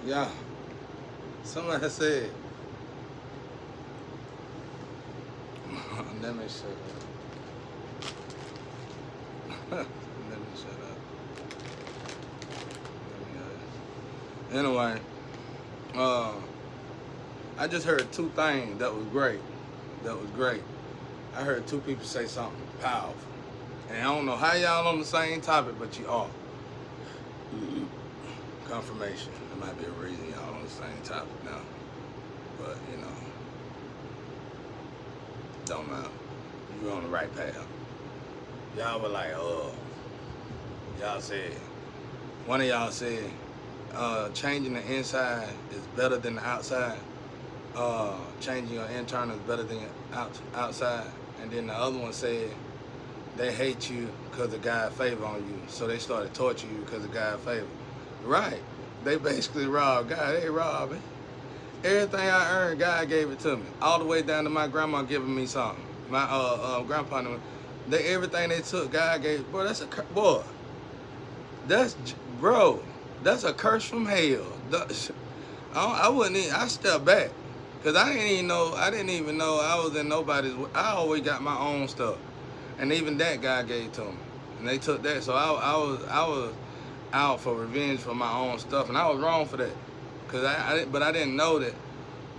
Yeah. Somebody said, let me shut up. Let me shut up. Anyway, uh, I just heard two things that was great. That was great. I heard two people say something powerful. And I don't know how y'all on the same topic, but you are. Confirmation. There might be a reason y'all on the same topic now. But, don't matter. You're on the right path. Y'all were like, y'all said, one of y'all said, changing the inside is better than the outside. Changing your internal is better than your outside. And then the other one said, they hate you because the guy favor on you. So they started torturing you because the guy favor. Right. They basically robbed God. They robbed me. Everything I earned, God gave it to me. All the way down to my grandma giving me something. My grandpa, everything they took, God gave. Boy, that's boy. Bro, that's a curse from hell. I stepped back. Cause I didn't even know I was in nobody's. I always got my own stuff. And even that God gave to me. And they took that. So I was out for revenge for my own stuff. And I was wrong for that. But I didn't know that.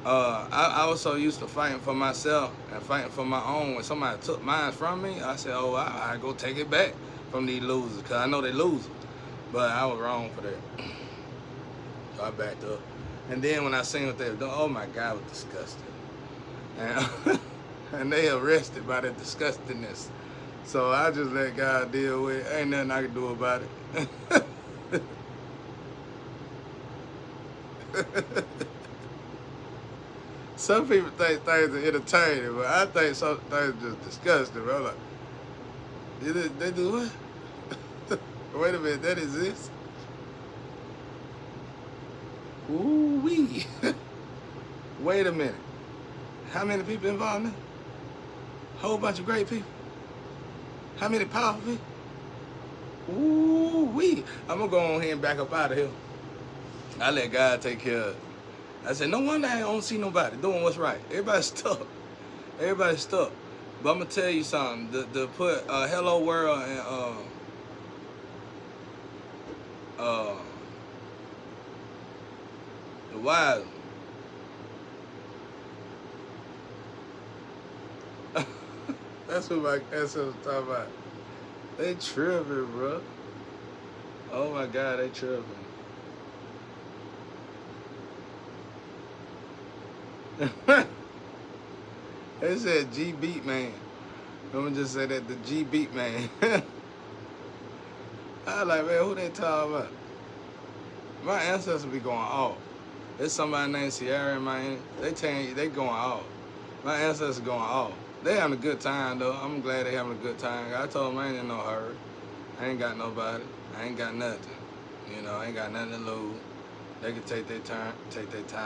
I was so used to fighting for myself and fighting for my own. When somebody took mine from me, I said, oh, I go take it back from these losers. Because I know they losers. But I was wrong for that. So I backed up. And then when I seen what they were doing, oh my God, it was disgusting. And, and they arrested by the disgustingness. So I just let God deal with it. Ain't nothing I can do about it. Some people think things are entertaining, but I think some things are just disgusting, bro. Like, they do what? Wait a minute, that exists? Ooh-wee. Wait a minute. How many people involved in it? Whole bunch of great people. How many powerful people? Ooh-wee. I'm going to go on here and back up out of here. I let God take care of it. I said, no wonder I don't see nobody doing what's right. Everybody's stuck. Everybody's stuck. But I'm going to tell you something. To put Hello World and the wise. That's what my cousin was talking about. They tripping, bro. Oh my God, they tripping. They said G Beat Man. I'm gonna just say that, the G Beat Man. I was like, man, who they talking about? My ancestors be going off. There's somebody named Sierra in my they telling you they going off. My ancestors going off. They having a good time though. I'm glad they having a good time. I told them I ain't in no hurry. I ain't got nobody. I ain't got nothing. I ain't got nothing to lose. They can take their time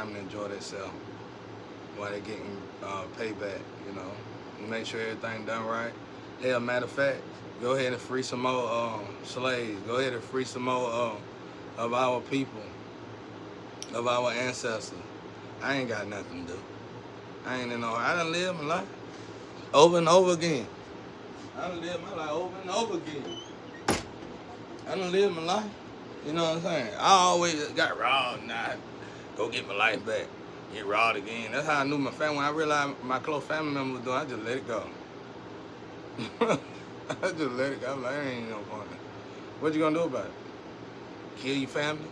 and enjoy themselves while they getting payback, Make sure everything done right. Hell, matter of fact, go ahead and free some more slaves. Go ahead and free some more of our people, of our ancestors. I ain't got nothing to do. I ain't in no. I done lived my life over and over again. I done lived my life over and over again. I done lived my life. You know what I'm saying? I always got robbed. Now I go get my life back. Get robbed again. That's how I knew my family. When I realized my close family member was doing, I just let it go. I just let it go. I'm like, I ain't no point. What you gonna do about it? Kill your family?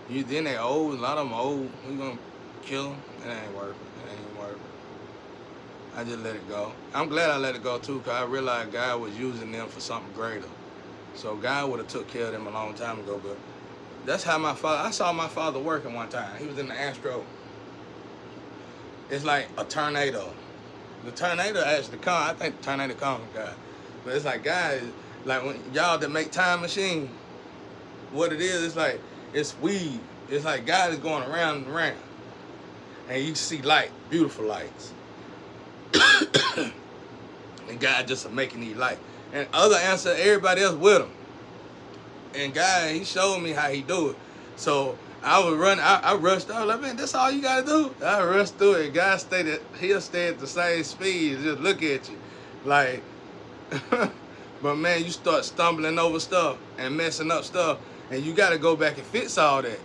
Then they old. A lot of them old. We gonna kill them? It ain't worth it. It ain't worth it. I just let it go. I'm glad I let it go too, because I realized God was using them for something greater. So God would have took care of them a long time ago, but that's how I saw my father working one time. He was in the Astro. It's like a tornado. The tornado actually come. I think the tornado comes from God. But it's like God, like when y'all that make time machine, what it is, it's like, it's weed. It's like God is going around and around. And you see light, beautiful lights. And God just making these lights. And other answer, everybody else with him. And God, he showed me how he do it. So I was running. I rushed. I was like, man, that's all you gotta do. I rushed through it. God he'll stay at the same speed. And just look at you, like. But man, you start stumbling over stuff and messing up stuff, and you gotta go back and fix all that.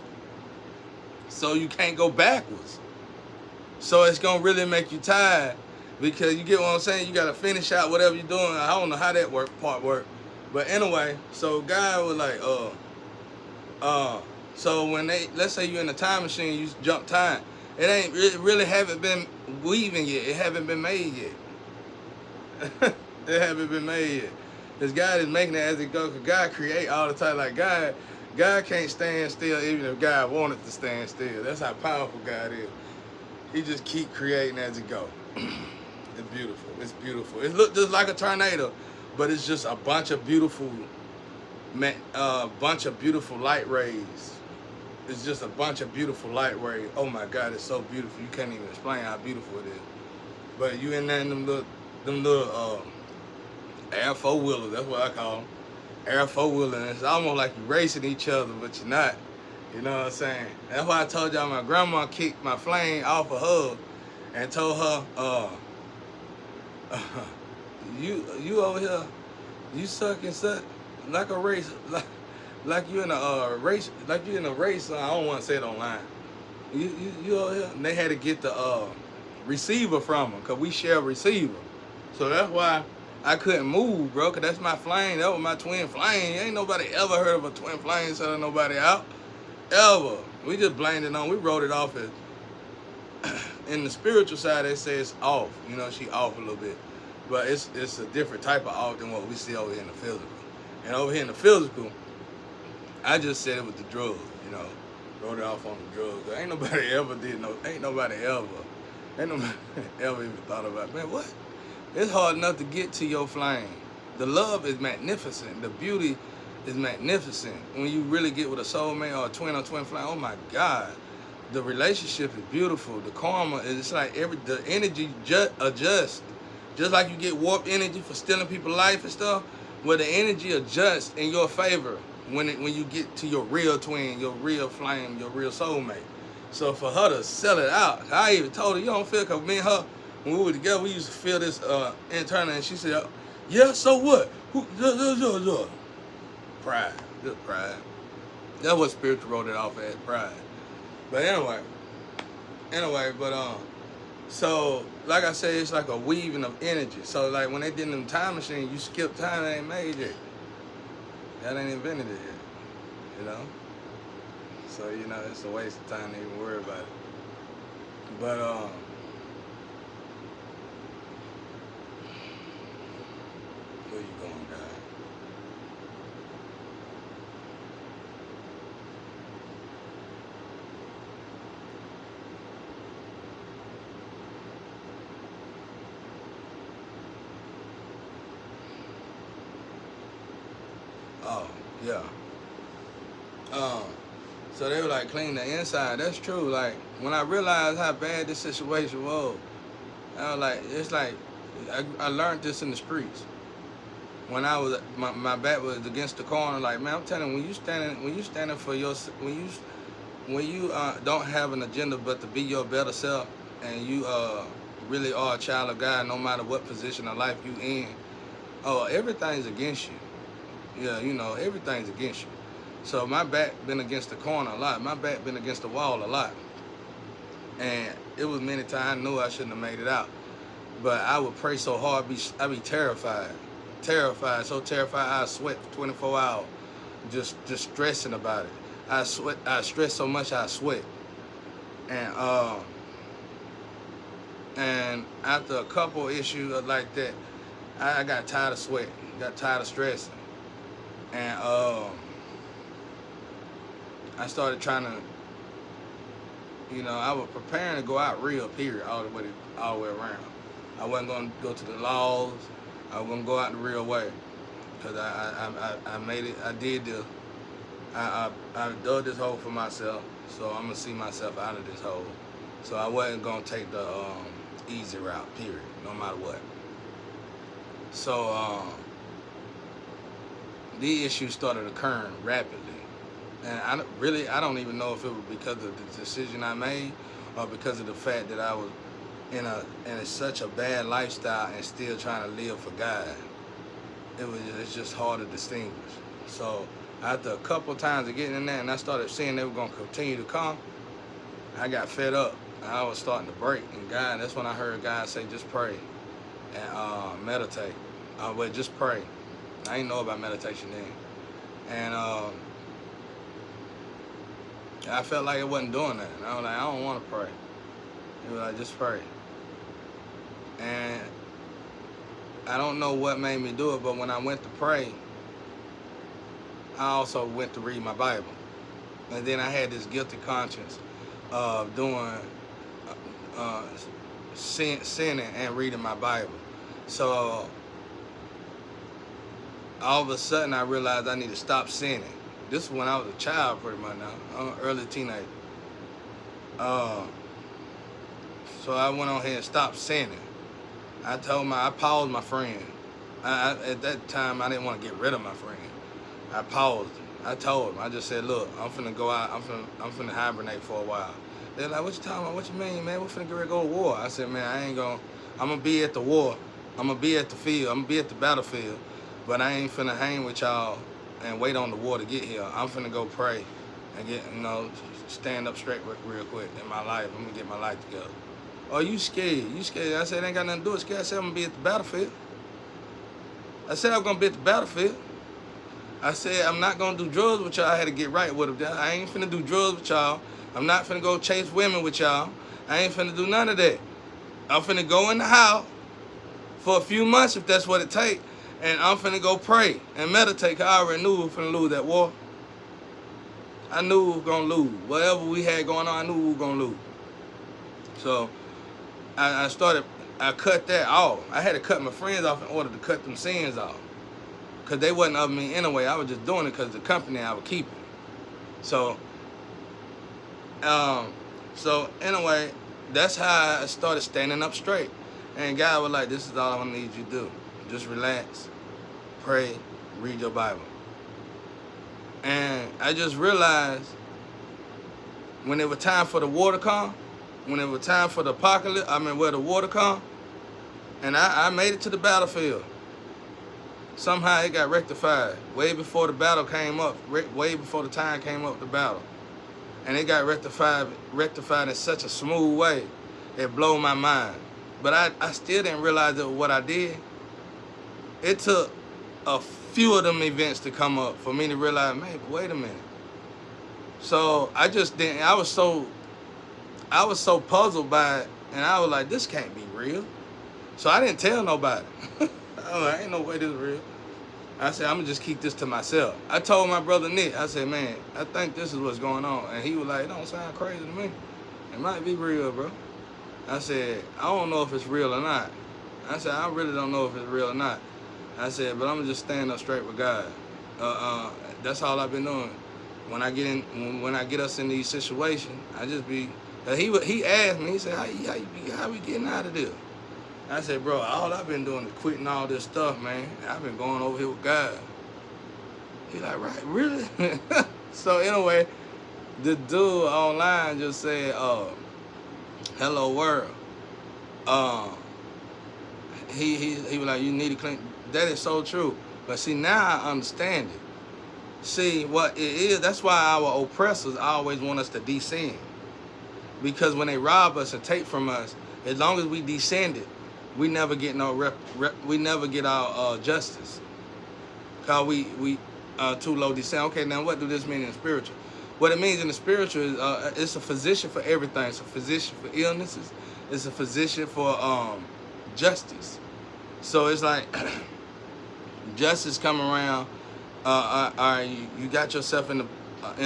So you can't go backwards. So it's gonna really make you tired because you get what I'm saying. You gotta finish out whatever you're doing. I don't know how that part work, but anyway. So God was like, so when let's say you're in a time machine, you jump time. It really haven't been weaving yet. It haven't been made yet. It haven't been made yet. Because God is making it as it goes. Because God create all the time. Like God can't stand still even if God wanted to stand still. That's how powerful God is. He just keep creating as it go. It's beautiful. It's beautiful. It looks just like a tornado, but it's just a bunch of beautiful light rays. It's just a bunch of beautiful light rays. Oh my God, it's so beautiful. You can't even explain how beautiful it is. But you in there in them little air four-wheelers, that's what I call them. Air four-wheelers. It's almost like you're racing each other, but you're not. You know what I'm saying? That's why I told y'all my grandma kicked my flame off of her and told her, you over here, you suck and suck like a race, like you in a race, like you in a race. I don't want to say it online. You over here, and they had to get the receiver from them because we share a receiver. So that's why I couldn't move, bro, because that's my flame. That was my twin flame. Ain't nobody ever heard of a twin flame selling nobody out. Ever. We just blamed it on. We wrote it off as, in the spiritual side, they say it's off. You know, she off a little bit. But it's a different type of off than what we see over here in the physical. And over here in the physical, I just said it was the drugs, you know. Wrote it off on the drugs. Ain't nobody ever even thought about, man, what? It's hard enough to get to your flame. The love is magnificent. The beauty is magnificent. When you really get with a soulmate or a twin flame, oh my God. The relationship is beautiful. The karma is, it's like the energy adjusts. Just like you get warped energy for stealing people's life and stuff, where the energy adjusts in your favor when you get to your real twin, your real flame, your real soulmate. So for her to sell it out, I even told her, you don't feel, because me and her, when we were together, we used to feel this internal, and she said, yeah, so what? Pride, just pride. That's what spiritual wrote it off as, pride. But so like I said, it's like a weaving of energy. So like when they did them time machine, you skip time, that ain't made yet. That ain't invented it yet, you know? So, you know, it's a waste of time to even worry about it. But, where you going, guys? Oh, yeah. So they were like, clean the inside. That's true. Like, when I realized how bad this situation was, I was like, it's like, I learned this in the streets. When I was, my back was against the corner, like, man, I'm telling you, when you standing for your, when you don't have an agenda but to be your better self, and you really are a child of God, no matter what position of life you in, everything's against you. Yeah, you know, everything's against you. So my back been against the corner a lot. My back been against the wall a lot. And it was many times I knew I shouldn't have made it out. But I would pray so hard, I'd be terrified. So terrified I sweat for 24 hours. Just stressing about it. I stress so much I sweat. And after a couple issues like that, I got tired of sweating, got tired of stressing. And I started trying to, you know, I was preparing to go out real, period, all the way around. I wasn't going to go to the laws. I was going to go out the real way. Because I made it, I did this. I dug this hole for myself, so I'm going to see myself out of this hole. So I wasn't going to take the easy route, period, no matter what. So these issues started occurring rapidly. And I don't even know if it was because of the decision I made or because of the fact that I was in such a bad lifestyle and still trying to live for God. It's just hard to distinguish. So after a couple of times of getting in there and I started seeing they were going to continue to come, I got fed up. I was starting to break. And God, that's when I heard God say, just pray and meditate. Well, just pray. I didn't know about meditation then. And I felt like it wasn't doing that. And I was like, I don't want to pray. He was like, just pray. And I don't know what made me do it, but when I went to pray, I also went to read my Bible. And then I had this guilty conscience of doing sinning and reading my Bible. So all of a sudden I realized I need to stop sinning. This is when I was a child pretty much now. I'm an early teenager. So I went on here and stopped sinning. I paused my friend. At that time, I didn't want to get rid of my friend. I paused. I told him. I just said, look, I'm finna go out. I'm finna hibernate for a while. They're like, what you talking about? What you mean, man? We're finna get ready to go to war. I said, man, I'm gonna be at the war. I'm gonna be at the field. I'm gonna be at the battlefield. But I ain't finna hang with y'all and wait on the war to get here. I'm finna go pray and get, stand up straight real quick in my life. I'm gonna get my life together. Oh, you scared? You scared? I said, it ain't got nothing to do with scared. I said, I'm gonna be at the battlefield. I said, I'm gonna be at the battlefield. I said, I'm not gonna do drugs with y'all. I had to get right with them. I ain't finna do drugs with y'all. I'm not finna go chase women with y'all. I ain't finna do none of that. I'm finna go in the house for a few months if that's what it take. And I'm finna go pray and meditate, cause I already knew we were finna lose that war. I knew we were gonna lose. Whatever we had going on, I knew we were gonna lose. So I cut that off. I had to cut my friends off in order to cut them sins off. Cause they wasn't of me anyway. I was just doing it cause the company I was keeping. So anyway, that's how I started standing up straight. And God was like, this is all I need you to do. Just relax, pray, read your Bible. And I just realized when it was time for the war to come, when it was time for the apocalypse, where the war to come, and I made it to the battlefield. Somehow it got rectified way before the battle came up, way before the time came up to battle. And it got rectified in such a smooth way, it blew my mind. But I still didn't realize that what I did. It took a few of them events to come up for me to realize, man, wait a minute. So I just didn't, I was so puzzled by it, and I was like, this can't be real. So I didn't tell nobody. I was like, ain't no way this is real. I said, I'm gonna just keep this to myself. I told my brother Nick, I said, man, I think this is what's going on. And he was like, it don't sound crazy to me. It might be real, bro. I said, I don't know if it's real or not. I said, I really don't know if it's real or not. I said, but I'm gonna just stand up straight with God. That's all I've been doing. When I get us in these situations, I just be. He asked me. He said, how we getting out of this? I said, bro, all I've been doing is quitting all this stuff, man. I've been going over here with God. He like, right, really? So anyway, the dude online just said, hello world. He was like, you need to clean. That is so true. But see, now I understand it. See, what it is, that's why our oppressors always want us to descend. Because when they rob us and take from us, as long as we descended, we never get we never get our justice. Cause we too low descend. Okay, now what do this mean in the spiritual? What it means in the spiritual is it's a physician for everything. It's a physician for illnesses. It's a physician for justice. So it's like justice come around. You got yourself in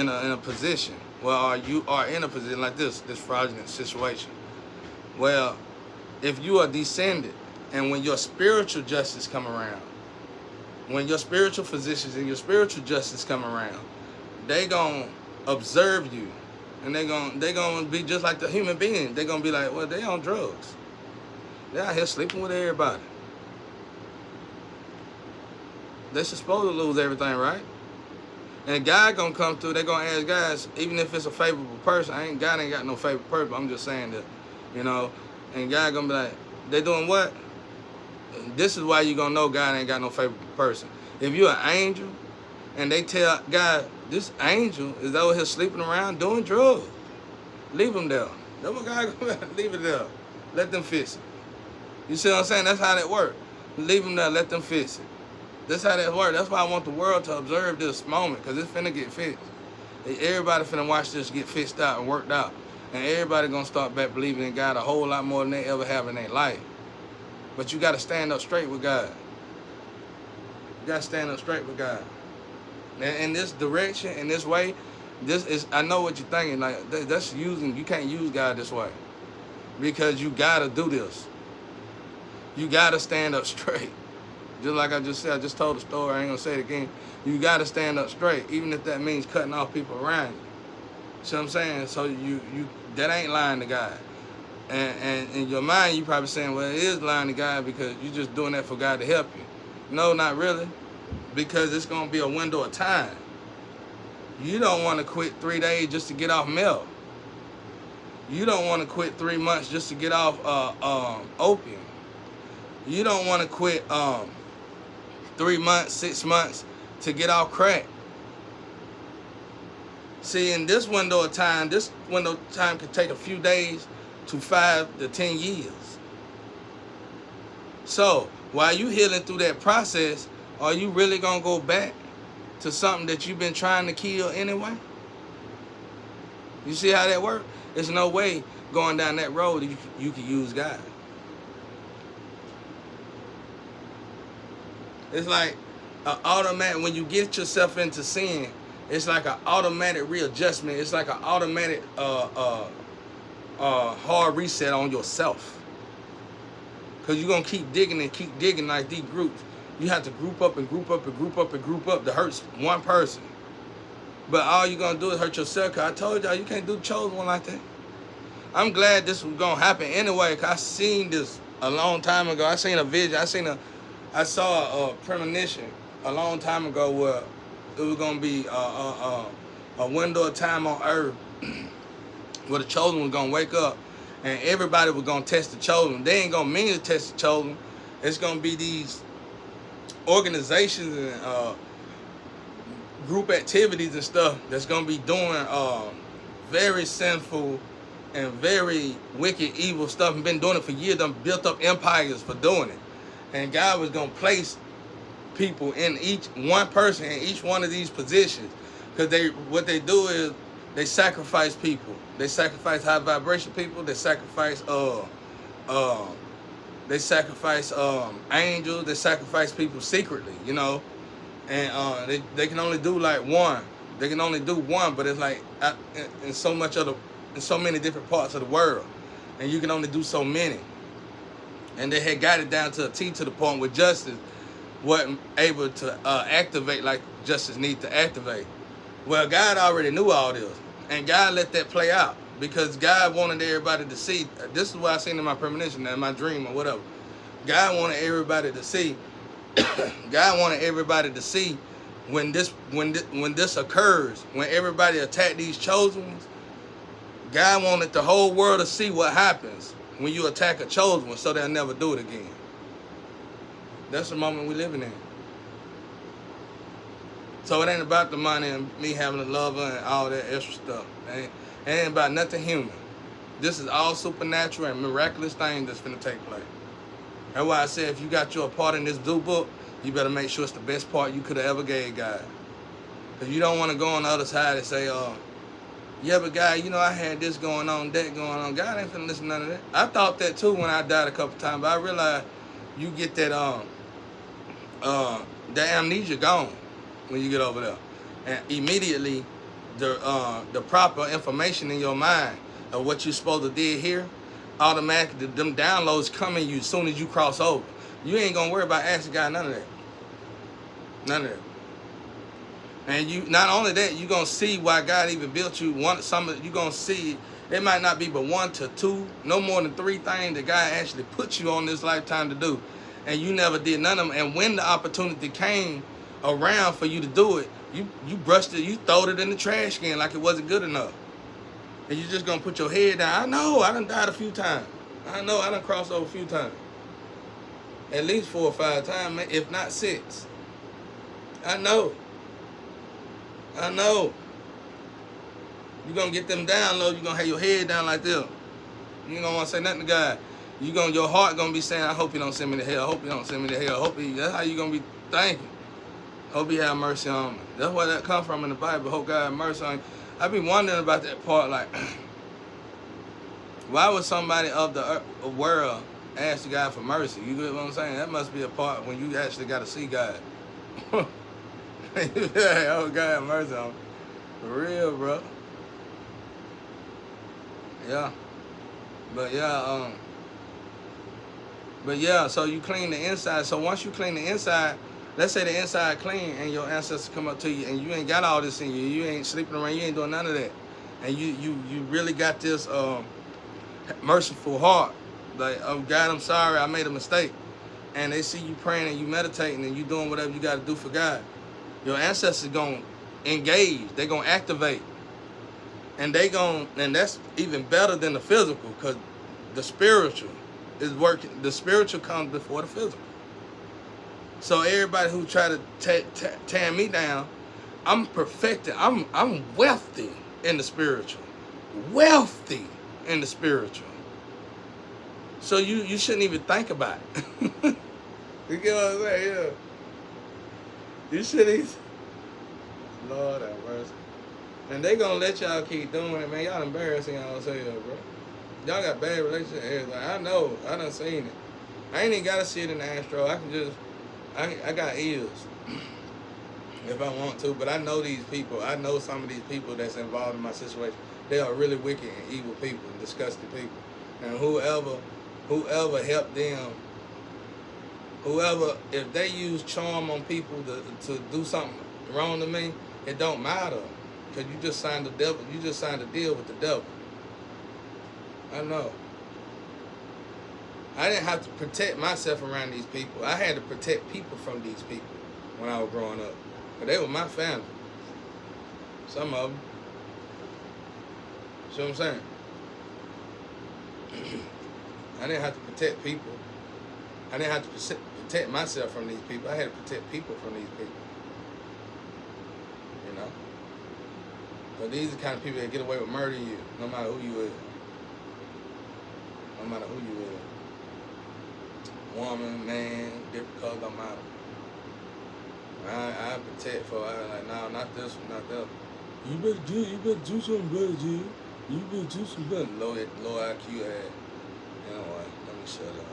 a position. Well, you are in a position like this fraudulent situation. Well, if you are descended, and when your spiritual justice come around, when your spiritual physicians and your spiritual justice come around, they gonna observe you, and they gonna be just like the human being. They gonna be like, well, they on drugs. They out here sleeping with everybody. They supposed to lose everything, right? And God gonna come through. They gonna ask guys, even if it's a favorable person. God ain't got no favorite person. I'm just saying that, you know. And God gonna be like, they doing what? And this is why you gonna know God ain't got no favorable person. If you're an angel, and they tell God, this angel is over here sleeping around doing drugs, leave him there. That's what God gonna leave it there. Let them fix it. You see what I'm saying? That's how that works. Leave them there. Let them fix it. That's how that works. That's why I want the world to observe this moment, because it's finna get fixed. Everybody finna watch this get fixed out and worked out. And everybody gonna start back believing in God a whole lot more than they ever have in their life. But you gotta stand up straight with God. You gotta stand up straight with God. And in this direction, in this way, this is, I know what you're thinking, like, that's using, you can't use God this way. Because you gotta do this. You gotta stand up straight. Just like I just said, I just told the story, I ain't gonna say it again. You gotta stand up straight, even if that means cutting off people around you. See what I'm saying? So you that ain't lying to God. And in your mind, you probably saying, well, it is lying to God because you're just doing that for God to help you. No, not really. Because it's gonna be a window of time. You don't want to quit 3 days just to get off milk. You don't want to quit 3 months just to get off opium. You don't want to quit 3 months, 6 months to get off crack. See, in this window of time could take a few days to 5 to 10 years. So, while you healing through that process, are you really going to go back to something that you've been trying to kill anyway? You see how that works? There's no way going down that road you can use God. It's like an automatic, when you get yourself into sin, it's like an automatic readjustment. It's like an automatic hard reset on yourself. Because you're going to keep digging like these groups. You have to group up and group up and group up and group up to hurt one person. But all you're going to do is hurt yourself. Because I told y'all, you can't do the chosen one like that. I'm glad this was going to happen anyway, because I seen this a long time ago. I seen a vision. I saw a premonition a long time ago where it was going to be a window of time on earth where the chosen was going to wake up and everybody was going to test the chosen. They ain't going to mean to test the chosen. It's going to be these organizations and group activities and stuff that's going to be doing very sinful and very wicked, evil stuff, and been doing it for years. Done built up empires for doing it. And God was going to place people in one person in each one of these positions. Because what they do is they sacrifice people. They sacrifice high vibration people. They sacrifice angels. They sacrifice people secretly, you know. And they can only do like one. They can only do one, but it's like in so many different parts of the world. And you can only do so many. And they had got it down to a T, to the point where justice wasn't able to activate like justice needs to activate. Well, God already knew all this. And God let that play out. Because God wanted everybody to see. This is what I seen in my premonition, in my dream or whatever. God wanted everybody to see. God wanted everybody to see when this occurs, when everybody attack these chosen ones. God wanted the whole world to see what happens when you attack a chosen one, so they'll never do it again. That's the moment we're living in. So it ain't about the money and me having a lover and all that extra stuff. It ain't about nothing human. This is all supernatural and miraculous things that's finna take place. That's why I said, if you got your part in this blue book, you better make sure it's the best part you could have ever gave God. Because you don't want to go on the other side and say, yeah, but God, you know, I had this going on, that going on. God ain't finna listen to none of that. I thought that too when I died a couple times, but I realized you get that amnesia gone when you get over there. And immediately, the proper information in your mind of what you're supposed to do here, automatically, them downloads come in you as soon as you cross over. You ain't gonna worry about asking God none of that. None of that. And you, not only that, you're going to see why God even built you. You're going to see, it might not be but 1 to 2, no more than 3 things that God actually put you on this lifetime to do. And you never did none of them. And when the opportunity came around for you to do it, you brushed it, you throwed it in the trash can like it wasn't good enough. And you just gonna put your head down. I know, I done died a few times. I know, I done crossed over a few times. At least 4 or 5 times, if not 6. I know. I know. You gonna get them down low, you gonna have your head down like this. You ain't gonna wanna say nothing to God. Your heart gonna be saying, I hope he don't send me to hell. I hope he don't send me to hell. That's how you gonna be thinking. Hope he have mercy on me. That's where that come from in the Bible. Hope God have mercy on you. I be wondering about that part, like, why would somebody of the world ask God for mercy? You get what I'm saying? That must be a part when you actually got to see God. Oh, God have mercy on me. For real, bro. Yeah. But yeah, so you clean the inside. So once you clean the inside, let's say the inside clean and your ancestors come up to you and you ain't got all this in you. You ain't sleeping around. You ain't doing none of that. And you really got this merciful heart. Like, oh, God, I'm sorry. I made a mistake. And they see you praying and you meditating and you doing whatever you got to do for God. Your ancestors going to engage. They going to activate. And that's even better than the physical, because the spiritual is working. The spiritual comes before the physical. So everybody who try to tear me down, I'm perfected. I'm wealthy in the spiritual. Wealthy in the spiritual. So you shouldn't even think about it. You get what I'm saying? Yeah. You shouldn't even. Lord have mercy. And they gonna let y'all keep doing it, man. Y'all embarrassing yourselves, bro. Y'all got bad relationships. Like, I know. I done seen it. I ain't even gotta see it in the astro. I can just, I got ears if I want to. But I know these people. I know some of these people that's involved in my situation. They are really wicked and evil people and disgusting people. And whoever helped them, if they use charm on people to do something wrong to me, it don't matter. Because you just signed the devil. You just signed a deal with the devil. I know. I didn't have to protect myself around these people. I had to protect people from these people when I was growing up. But they were my family. Some of them. See what I'm saying? I didn't have to protect people. I didn't have to protect myself from these people. I had to protect people from these people. You know? So these are the kind of people that get away with murdering you, no matter who you is. No matter who you is. Woman, man, different color, don't matter. I protect for it. Like, no, not this one, not that one. You better do something better, G. You better do something better. Low IQ ass. You know what? Let me shut up.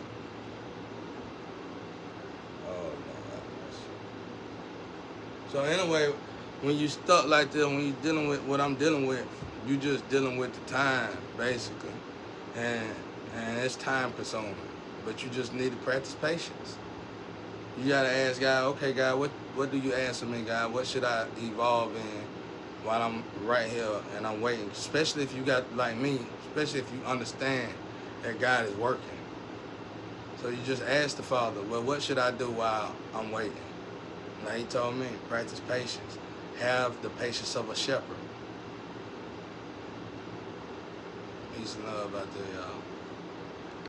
Oh, no. So anyway, when you stuck like this, when you're dealing with what I'm dealing with, you just dealing with the time, basically. And it's time consuming. But you just need to practice patience. You gotta ask God, okay, God, what do you ask of me, God? What should I evolve in while I'm right here and I'm waiting? Especially if you got, like me, especially if you understand that God is working. So you just ask the Father, well, what should I do while I'm waiting? Now he told me, practice patience. Have the patience of a shepherd. Peace and love out there, y'all.